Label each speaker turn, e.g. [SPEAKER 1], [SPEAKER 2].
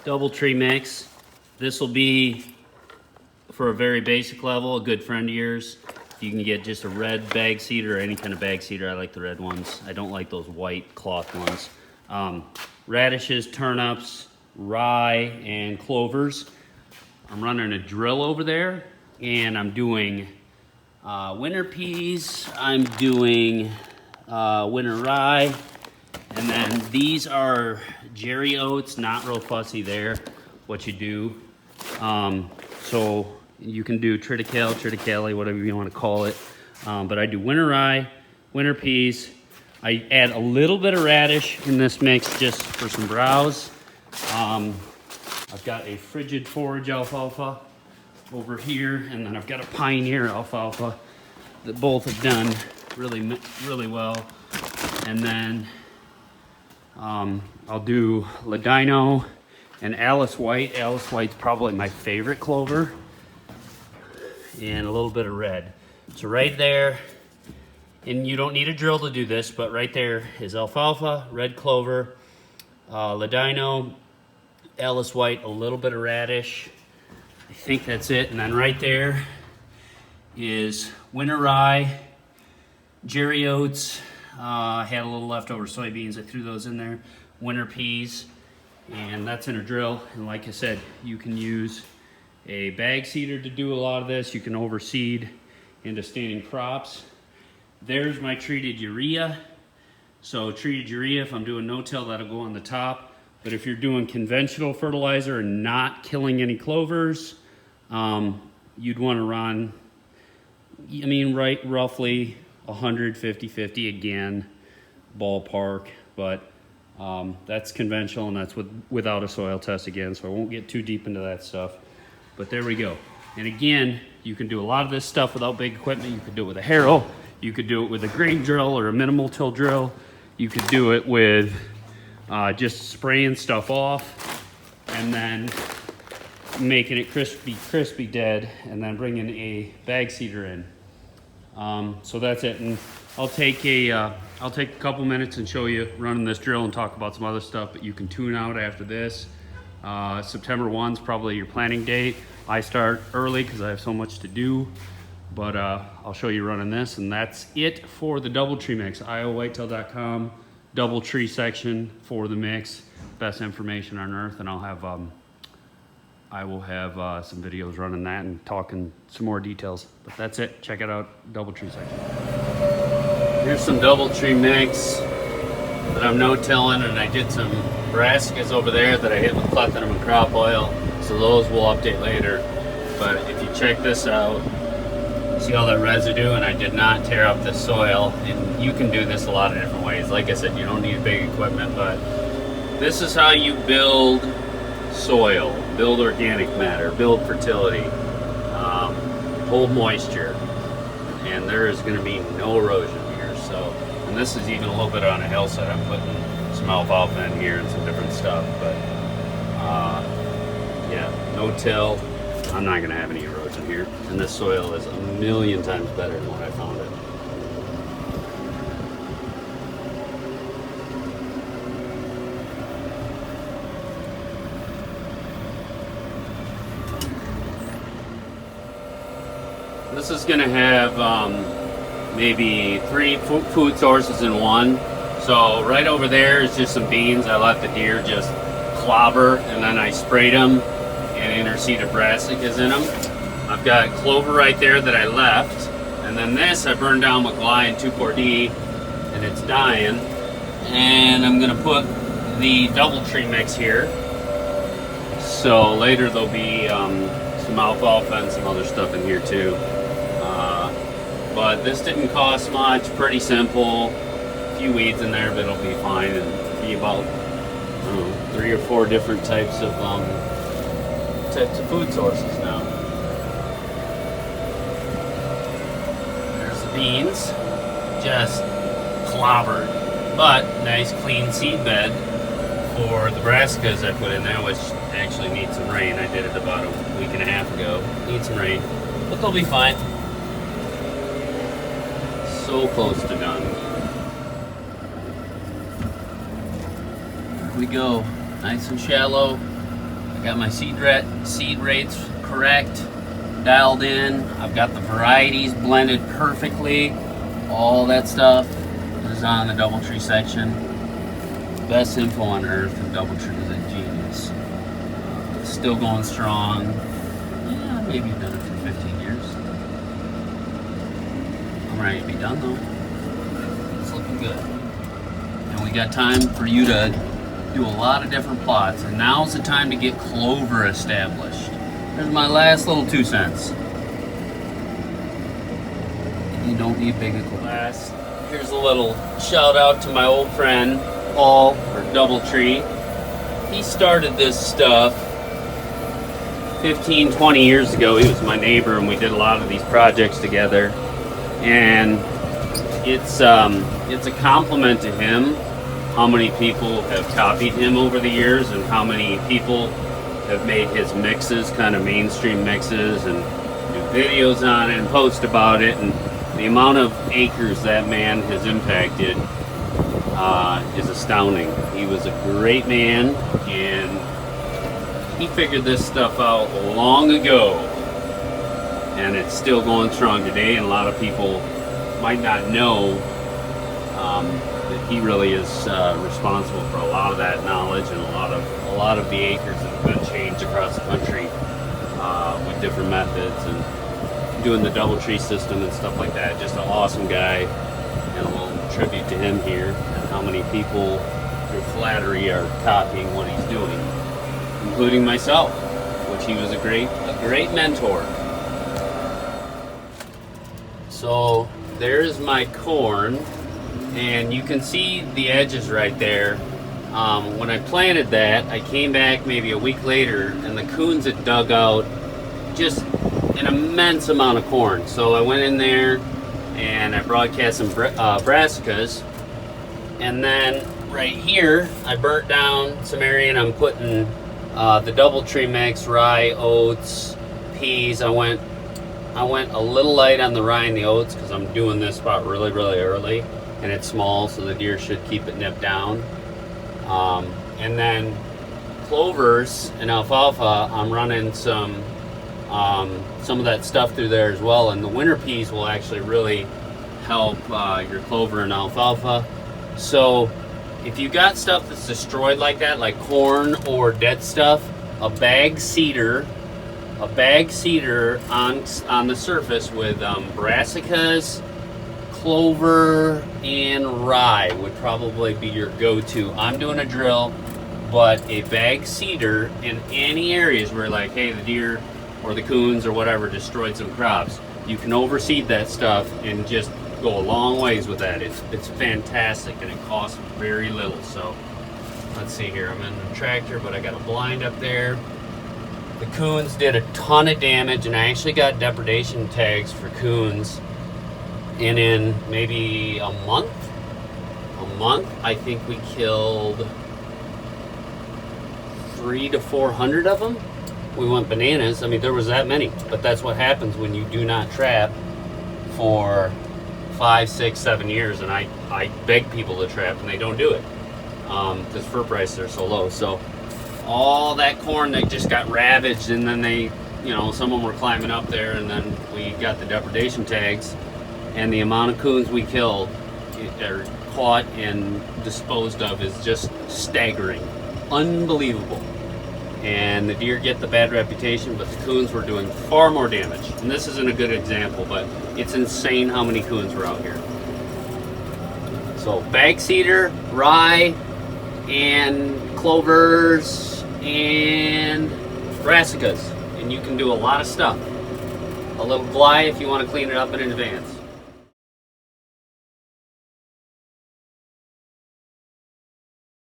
[SPEAKER 1] Dbltree mix. This will be, for a very basic level, a good friend of yours. You can get just a red bag seeder or any kind of bag seeder. I like the red ones. I don't like those white cloth ones. Radishes, turnips, rye, and clovers. I'm running a drill over there, and I'm doing winter peas. I'm doing winter rye. And then these are Jerry oats, not real fussy there, what you do. So you can do triticale, whatever you want to call it. But I do winter rye, winter peas. I add a little bit of radish in this mix just for some browse. I've got a frigid forage alfalfa over here, and then I've got a pioneer alfalfa that both have done really well. And then I'll do ladino and Alice White. Alice White's probably my favorite clover. And a little bit of red. So right there, and you don't need a drill to do this, but right there is alfalfa, red clover, ladino, Alice White, a little bit of radish. I think that's it. And then right there is winter rye, Jerry oats. I had a little leftover soybeans. I threw those in there. Winter peas, and that's in a drill. And like I said, you can use a bag seeder to do a lot of this. You can overseed into standing crops. There's my treated urea. So treated urea, if I'm doing no-till, that'll go on the top. But if you're doing conventional fertilizer and not killing any clovers, you'd want to run, roughly 150-50 again, ballpark. But that's conventional, and that's without a soil test again, so I won't get too deep into that stuff. But there we go. And again, you can do a lot of this stuff without big equipment. You could do it with a harrow. You could do it with a grain drill or a minimal till drill. You could do it with just spraying stuff off and then making it crispy dead, and then bringing a bag seeder in. So that's it. And I'll take a couple minutes and show you running this drill and talk about some other stuff, but you can tune out after this. September 1 is probably your planting date. I start early because I have so much to do, but I'll show you running this, and that's it for the Dbltree mix. Iowawhitetail.com, Dbltree section for the mix. Best information on earth, and I will have some videos running that and talking some more details. But that's it. Check it out, Dbltree section. Here's some Dbltree mix that I'm no-tilling, and I did some brassicas over there that I hit with platinum and crop oil, so those will update later. But if you check this out, see all that residue, and I did not tear up the soil. And you can do this a lot of different ways. Like I said, you don't need big equipment, but this is how you build soil, build organic matter, build fertility, hold moisture, and there is going to be no erosion here. So, and this is even a little bit on a hillside. I'm putting some alfalfa in here and some different stuff, but yeah, no till. I'm not going to have any erosion here, and this soil is a million times better than what I found it. This is going to have maybe 3 food sources in one. So right over there is just some beans. I let the deer just clobber, and then I sprayed them and interseeded brassicas in them. I've got clover right there that I left, and then this I burned down with Glyphosate 2,4-D, and it's dying. And I'm going to put the Dbltree mix here. So later there'll be some alfalfa and some other stuff in here too. But this didn't cost much, pretty simple. A few weeds in there, but it'll be fine, and be about 3 or 4 different types of food sources now. There's the beans, just clobbered, but nice clean seed bed for the brassicas I put in there, which actually needs some rain. I did it about a week and a half ago. Need some rain, but they'll be fine. So close to done. Here we go. Nice and shallow. Got my seed rates correct, dialed in. I've got the varieties blended perfectly. All that stuff is on the Dbltree section. Best info on earth, and Dbltree is a genius. Still going strong. Yeah, maybe you've done it for 15 years. I'm ready to be done though. It's looking good. And we got time for you to do a lot of different plots, and now's the time to get clover established. There's my last little 2 cents. You don't need big equipment. Here's a little shout out to my old friend Paul, or Dbltree. He started this stuff 15, 20 years ago. He was my neighbor and we did a lot of these projects together. And it's a compliment to him how many people have copied him over the years and how many people have made his mixes kind of mainstream mixes and do videos on it and post about it. And the amount of acres that man has impacted is astounding. He was a great man, and he figured this stuff out long ago, and it's still going strong today. And a lot of people might not know that he really is responsible for a lot of that knowledge and a lot of the acres that have been changed across the country with different methods and doing the Dbltree system and stuff like that. Just an awesome guy, and a little tribute to him here, and how many people through flattery are copying what he's doing, including myself, which he was a great mentor. So there's my corn, and you can see the edges right there. When I planted that, I came back maybe a week later, and the coons had dug out just an immense amount of corn. So I went in there and I broadcast some brassicas, and then right here I burnt down some area, and I'm putting the Dbltree mix, rye, oats, peas. I went a little light on the rye and the oats because I'm doing this spot really early, and it's small, so the deer should keep it nipped down. And then clovers and alfalfa, I'm running some of that stuff through there as well, and the winter peas will actually really help your clover and alfalfa. So if you got stuff that's destroyed like that, like corn or dead stuff, a bag seeder on the surface with brassicas, clover, and rye would probably be your go-to. I'm doing a drill, but a bag seeder in any areas where, like, hey, the deer or the coons or whatever destroyed some crops, you can overseed that stuff and just go a long ways with that. It's fantastic, and it costs very little. So let's see here, I'm in the tractor, but I got a blind up there. The coons did a ton of damage, and I actually got depredation tags for coons, and in maybe a month I think we killed 300 to 400 of them. We went bananas. I mean, there was that many, but that's what happens when you do not trap for 5, 6, 7 years. And I beg people to trap, and they don't do it because fur prices are so low. So all that corn that just got ravaged, and then they, you know, some of them were climbing up there, and then we got the depredation tags, and the amount of coons we killed or caught and disposed of is just staggering, unbelievable. And the deer get the bad reputation, but the coons were doing far more damage. And this isn't a good example, but it's insane how many coons were out here. So bag seeder, rye, and clovers, and brassicas. And you can do a lot of stuff. A little fly if you want to clean it up in advance.